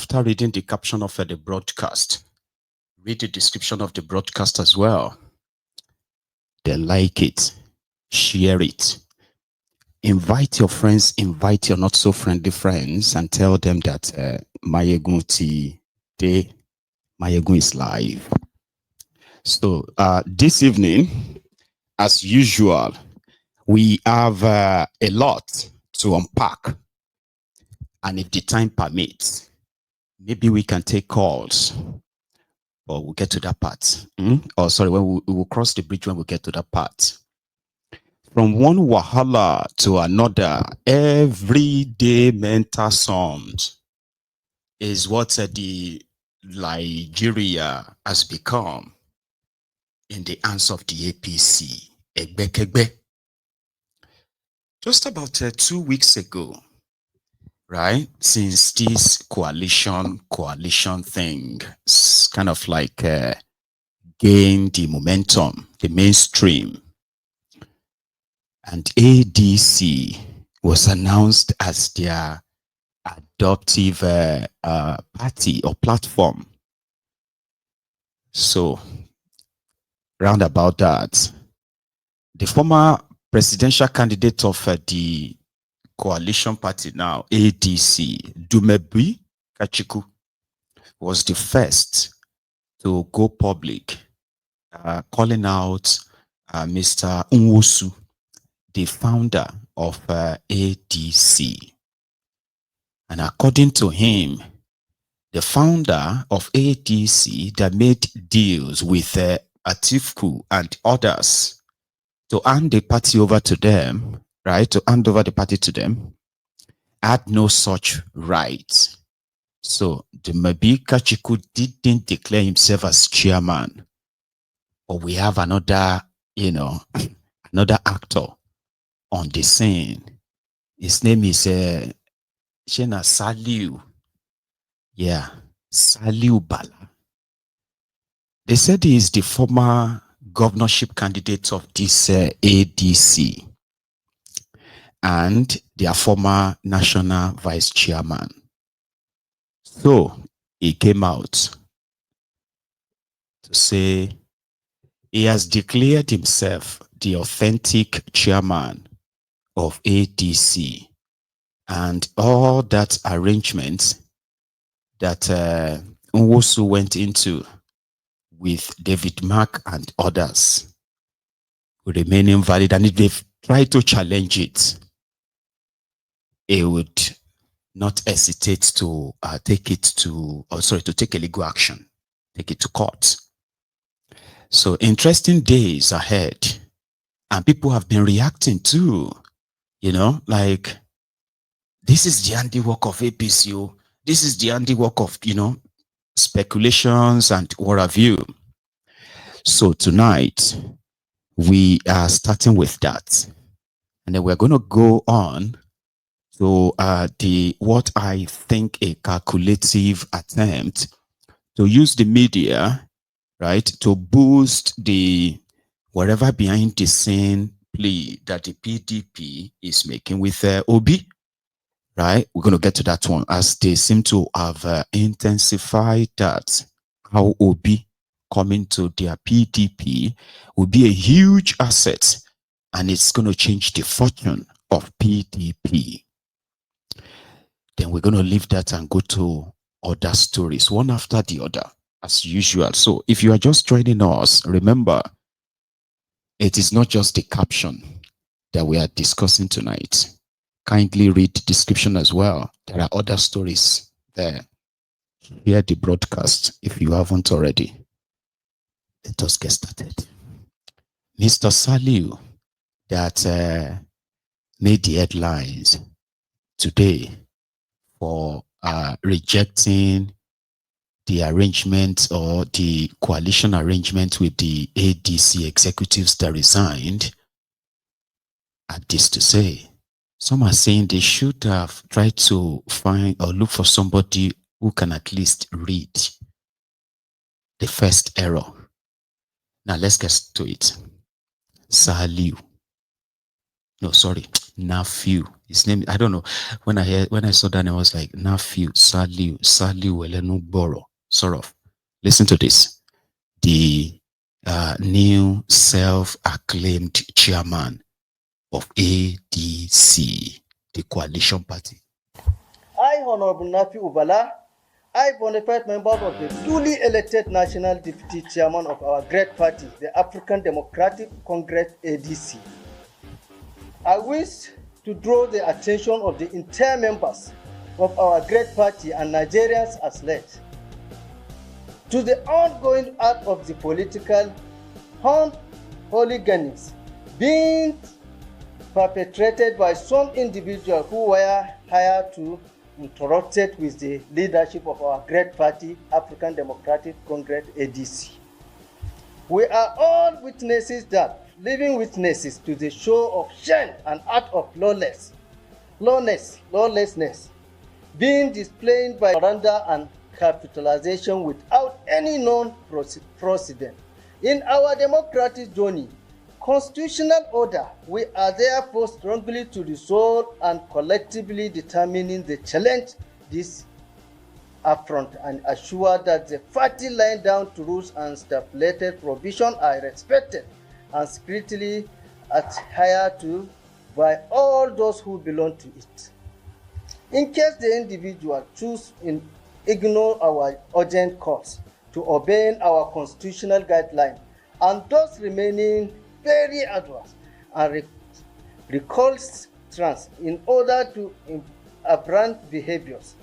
After reading the caption of the broadcast, read the description of the broadcast as well. Then like it, share it, invite your friends, invite your not so friendly friends, and tell them that Mayegun is live. So this evening, as usual, we have a lot to unpack, and if the time permits, maybe we can take calls, but we'll get to that part. Oh, sorry, when we will cross the bridge when we get to that part. From one wahala to another, everyday mental sums is what the Nigeria has become in the hands of the APC. Just about 2 weeks ago, right? Since this coalition thing kind of like gained the momentum, the mainstream, and ADC was announced as their adoptive party or platform. So, round about that, the former presidential candidate of the coalition party now, ADC, Dumebi Kachiku, was the first to go public, calling out Mr. Nwosu, the founder of ADC. And according to him, the founder of ADC that made deals with Atiku and others to hand the party over to them, right? To hand over the party to them, had no such right. So the Mabika Chiku didn't declare himself as chairman. But we have another, another actor on the scene. His name is Shena Saliu. Yeah, Nafiu Bala. They said he is the former governorship candidate of this ADC and their former national vice chairman. So he came out to say he has declared himself the authentic chairman of ADC, and all that arrangement that Nwosu went into with David Mark and others will remain invalid, and if they've tried to challenge it, he would not hesitate to take a legal action, take it to court. So interesting days ahead, and people have been reacting too, like, this is the handiwork of APC. This is the handiwork of, speculations and what have you. So tonight, we are starting with that. And then we're going to go on to what I think a calculative attempt to use the media, right, to boost the whatever behind the scene plea that the PDP is making with Obi. Right, we're going to get to that one, as they seem to have intensified that. How Obi coming to their PDP will be a huge asset, and it's going to change the fortune of PDP. Then we're going to leave that and go to other stories, one after the other, as usual. So if you are just joining us, remember, it is not just the caption that we are discussing tonight. Kindly read the description as well. There are other stories there. Hear the broadcast if you haven't already. Let us get started. Mr. Saliu, that made the headlines today for rejecting the arrangement or the coalition arrangement with the ADC executives that resigned, had this to say. Some are saying they should have tried to find or look for somebody who can at least read the first error. Now let's get to it. Nafiu. His name, I don't know. When I saw that name, I was like, Nafiu Saliu Elenu Boro. Sort of. Listen to this. The new self-acclaimed chairman of ADC, the coalition party. I, Honorable Nafiu Bala, I, bona fide member of the duly elected National Deputy Chairman of our great party, the African Democratic Congress ADC. I wish to draw the attention of the entire members of our great party and Nigerians as late to the ongoing act of the political hooligans being perpetrated by some individuals who were hired to interrupt with the leadership of our great party, African Democratic Congress ADC. We are all witnesses living witnesses to the show of shame and act of lawlessness being displayed by surrender and capitalization without any known precedent. In our democratic journey, constitutional order, we are therefore strongly to resolve and collectively determining the challenge this affront and assure that the party laying down to rules and stipulated provisions are respected and strictly adhered to by all those who belong to it. In case the individual choose to ignore our urgent calls to obey our constitutional guidelines and thus remaining very adverse and recalcitrant in order to aberrant behaviors,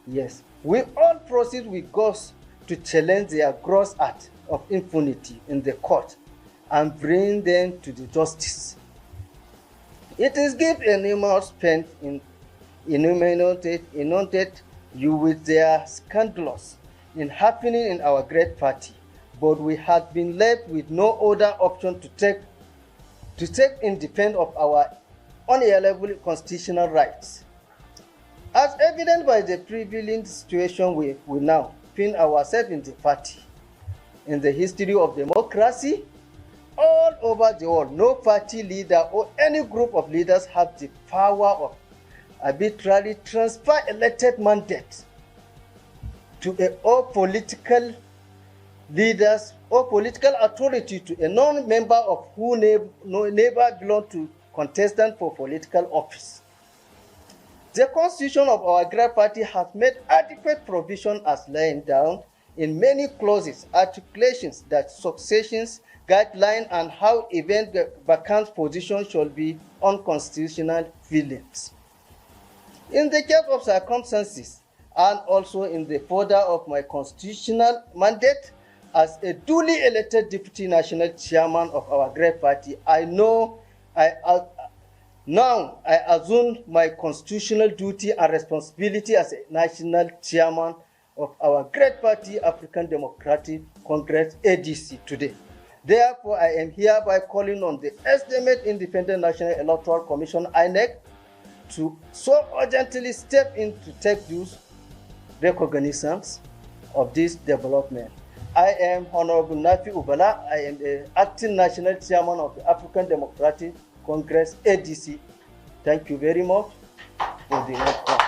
yes, we all proceed with goals to challenge their gross act of impunity in the court and bring them to the justice. It is give enormous pain in inundate you with their scandalous in happening in our great party, but we had been left with no other option to take in defense of our unalienable constitutional rights. As evident by the prevailing situation we now find ourselves in the party. In the history of democracy, all over the world, no party leader or any group of leaders have the power of arbitrarily transfer elected mandate to all political leaders or political authority to a non-member of who never belong to contestant for political office. The constitution of our great party has made adequate provision as laying down in many clauses, articulations that successions, guidelines, and how event vacant position should be unconstitutional feelings. In the case of circumstances, and also in the further of my constitutional mandate as a duly elected deputy national chairman of our great party, now I assume my constitutional duty and responsibility as a national chairman of our great party, African Democratic Congress, ADC, today. Therefore, I am hereby calling on the esteemed Independent National Electoral Commission, INEC, to so urgently step in to take due recognitions of this development. I am Honorable Nafiu Bala. I am the acting national chairman of the African Democratic Congress, ADC. Thank you very much for the welcome.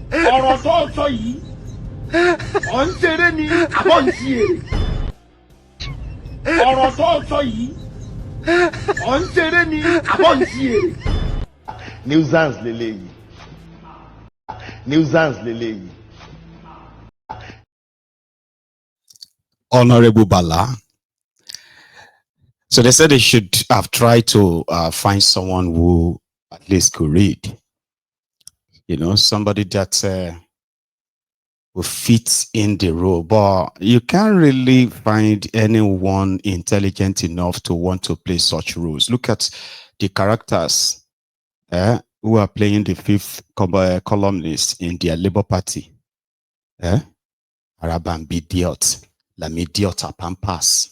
ọ̀rọ̀ tó sọ yìí ọ̀ ń ṣeré ni àbọ̀ ń ṣí èrè ọ̀rọ̀ tó sọ yìí ọ̀ ń ṣeré ni àbọ̀ ń ṣí èrè. nuisance lélẹ́yìí nuisance lélẹ́yìí. Honorable Bala. So they said they should have tried to find someone who at least could read. You know, somebody that will fit in the role. But you can't really find anyone intelligent enough to want to play such roles. Look at the characters who are playing the fifth columnist in their Labour Party. Arabambi Diot, Lamidiota Pampas.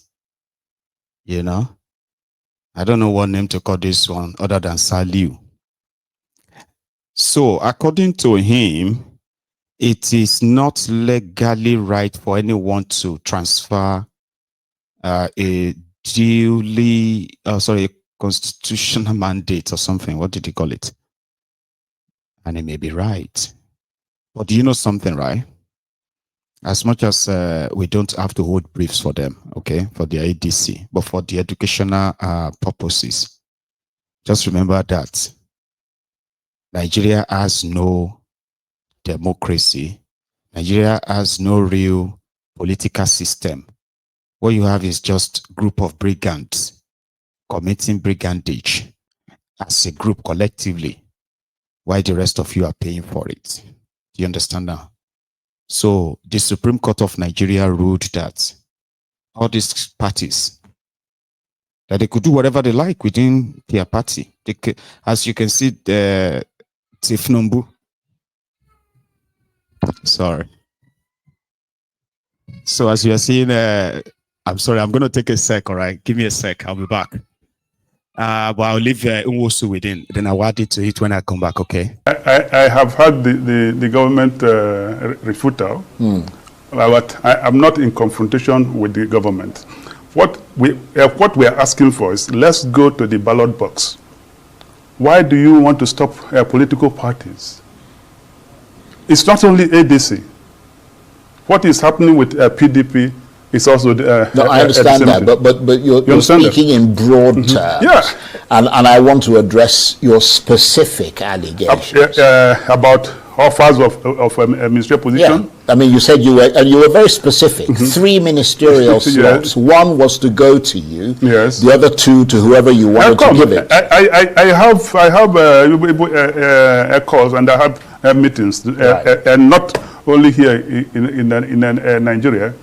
You know, I don't know what name to call this one other than Saliu. So, according to him, it is not legally right for anyone to transfer a constitutional mandate or something. What did he call it? And he may be right. But do you know something, right? As much as we don't have to hold briefs for them, okay, for the ADC, but for the educational purposes, just remember that Nigeria has no democracy. Nigeria has no real political system. What you have is just a group of brigands committing brigandage as a group collectively, while the rest of you are paying for it. Do you understand now? So the Supreme Court of Nigeria ruled that all these parties, that they could do whatever they like within their party. As you can see, the Tifnumbu. Sorry. So as you are seeing, I'm sorry, I'm going to take a sec, all right? Give me a sec, I'll be back. But I'll leave Nwosu within, then I'll add it to it when I come back, okay? I have heard the government refutal, but I'm not in confrontation with the government. What we are asking for is, let's go to the ballot box. Why do you want to stop political parties? It's not only ADC. What is happening with PDP is also no, I understand that, but you're speaking in broad terms. Yeah. And I want to address your specific allegations. About offers of a ministerial position. Yeah. I mean, you said you were very specific. 3 ministerial slots. Yes. One was to go to you. Yes. The other 2 to whoever you wanted to give it. I have calls and I have meetings, right. And not only here in Nigeria.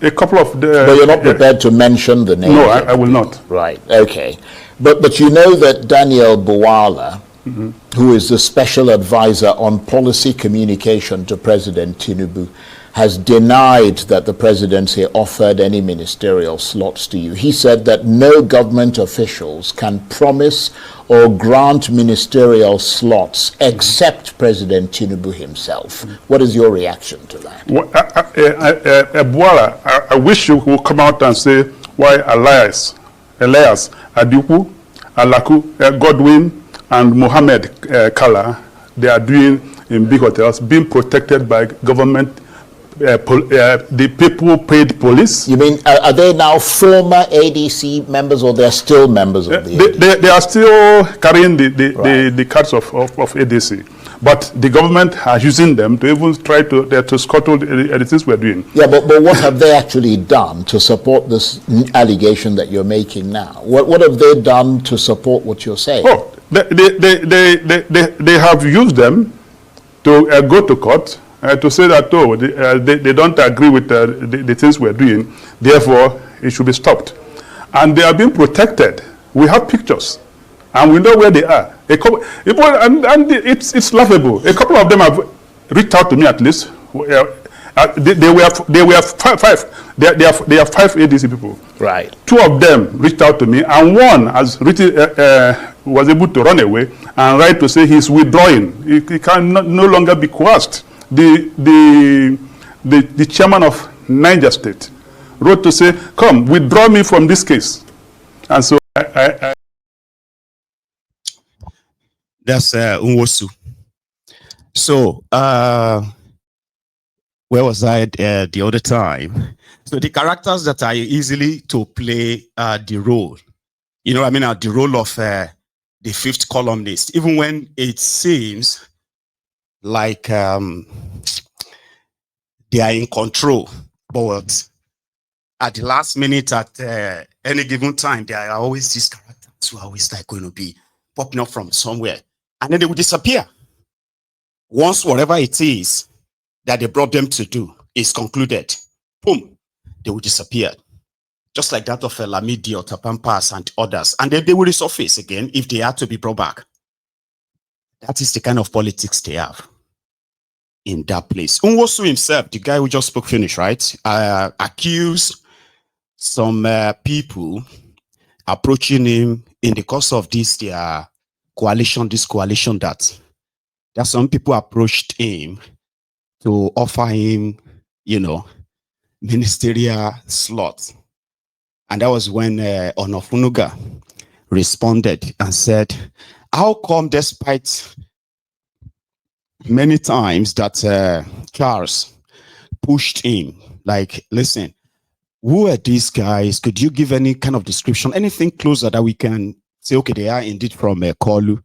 A couple of the, but you're not prepared to mention the name. No, I will not. Right. Okay. But you know that Daniel Bala, who is the special advisor on policy communication to President Tinubu, has denied that the presidency offered any ministerial slots to you. He said that no government officials can promise or grant ministerial slots except President Tinubu himself. What is your reaction to that? Bwala, I wish you would come out and say why Elias, Adiku, Alaku, Godwin, and Mohammed Kala, they are doing in big hotels, being protected by government, the people paid police. You mean, are they now former ADC members, or they're still members of the ADC? They are still carrying the cards of ADC. But the government are using them to even try to scuttle the things we're doing. Yeah, but what have they actually done to support this allegation that you're making now? What have they done to support what you're saying? Oh, they have used them to go to court to say that, oh, they don't agree with the things we're doing, therefore it should be stopped. And they are being protected. We have pictures, and we know where they are. It's laughable. A couple of them have reached out to me, at least. They were five. They are 5 ADC people. Right. 2 of them reached out to me, and one has was able to run away and write to say he's withdrawing. He can no longer be coerced. The chairman of Niger State wrote to say, "Come, withdraw me from this case." And so that's Nwosu. So where was I the other time? So the characters that are easily to play the role, you know, I mean, the role of the 5th columnist, even when it seems like they are in control, but at the last minute, at any given time, there are always these characters who are always like going to be popping up from somewhere, and then they will disappear. Once whatever it is that they brought them to do is concluded, boom, they will disappear. Just like that of Lamidi or Tapampas and others. And then they will resurface again if they are to be brought back. That is the kind of politics they have in that place. Nwosu himself, the guy who just spoke Finnish, right? Accused some people approaching him in the course of this coalition, that some people approached him to offer him, you know, ministerial slots. And that was when Onofunuga responded and said, how come despite many times that Charles pushed him, like, listen, who are these guys? Could you give any kind of description, anything closer that we can say, okay, they are indeed from Kolu,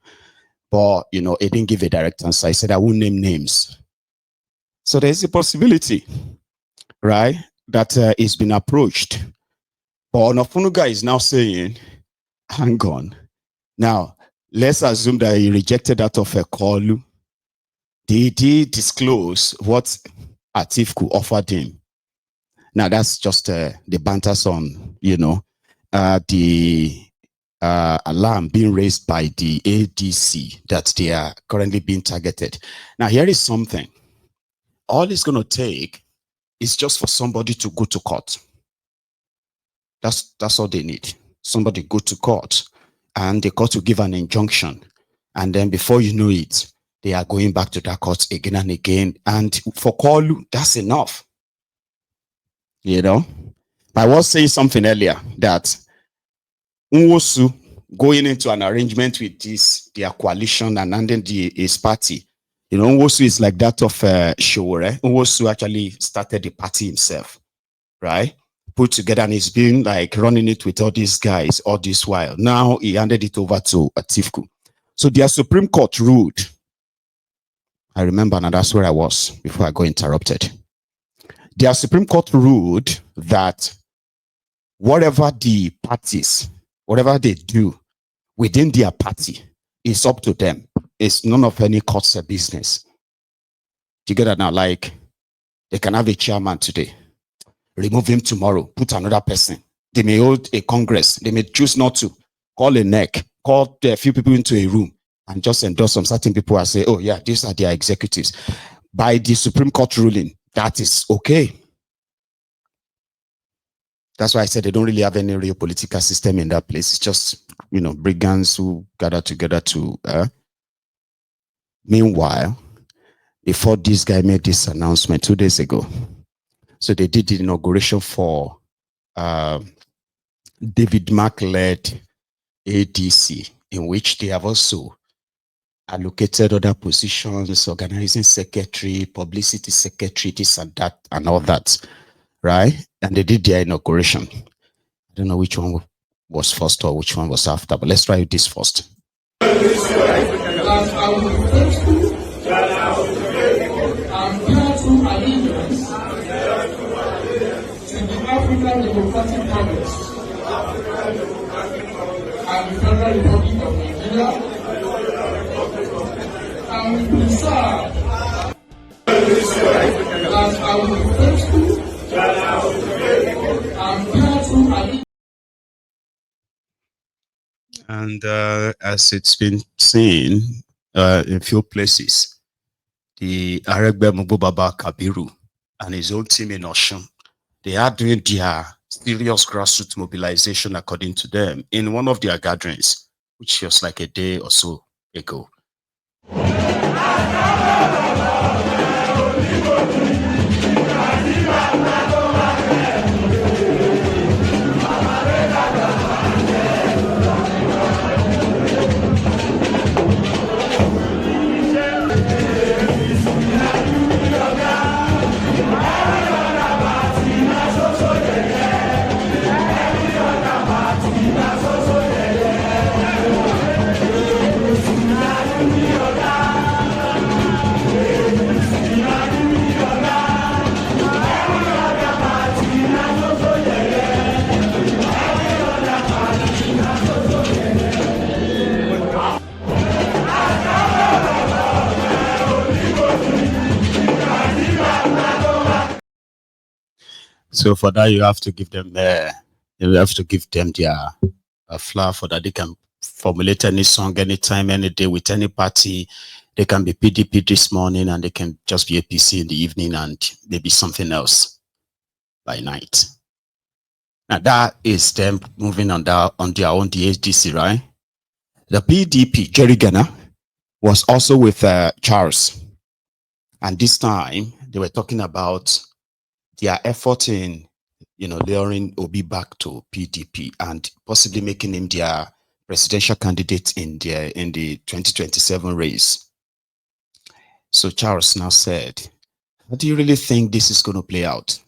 but, you know, it didn't give a direct answer. I said, I won't name names. So there's a possibility, right, that it's been approached. But Onofunuga is now saying, hang on. Now, let's assume that he rejected that of Kolu. Did he disclose what Atiku offered him? Now, that's just the banters on, you know, the alarm being raised by the ADC that they are currently being targeted. Now, here is something. All it's going to take is just for somebody to go to court. That's all they need. Somebody go to court, and the court will give an injunction. And then before you know it, they are going back to that court again and again. And for Kolu, that's enough. You know, I was saying something earlier that Nwosu going into an arrangement with their coalition and handing his party. You know, Nwosu is like that of Showore. Nwosu actually started the party himself, right? Put together, and he's been like running it with all these guys all this while. Now he handed it over to Atiku. So their Supreme Court ruled. I remember, and that's where I was before I got interrupted. Their Supreme Court ruled that whatever the parties, whatever they do within their party, is up to them. It's none of any court's business. Do you get that now? Like, they can have a chairman today, remove him tomorrow, put another person. They may hold a congress. They may choose not to. Call a neck, call a few people into a room and just endorse some certain people and say, oh yeah, these are their executives. By the Supreme Court ruling, that is okay. That's why I said they don't really have any real political system in that place. It's just, you know, brigands who gather together to. Meanwhile, before this guy made this announcement 2 days ago, so they did the inauguration for David Mark-led ADC, in which they have also allocated other positions, organizing secretary, publicity secretary, this and that, and all that, right? And they did their inauguration. I don't know which one was first or which one was after, but let's try this first. I will be faithful and bear true allegiance to the African Democratic Congress and the Federal Republic of Nigeria, and will preserve that I will be faithful and bear true allegiance. And as it's been seen in a few places, the Aregbe Mugubaba Kabiru and his own team in Oshun, they are doing their serious grassroots mobilization, according to them, in one of their gatherings, which was like a day or so ago. So for that, you have to give them their flower for that. They can formulate any song, anytime, any day, with any party. They can be PDP this morning, and they can just be APC in the evening, and maybe something else by night. Now that is them moving on their own, the ADC, right? The PDP, Jerry Ghana, was also with Charles, and this time they were talking about their effort in, you know, luring Obi back to PDP and possibly making him their presidential candidate in the 2027 race. So Charles now said, how do you really think this is going to play out?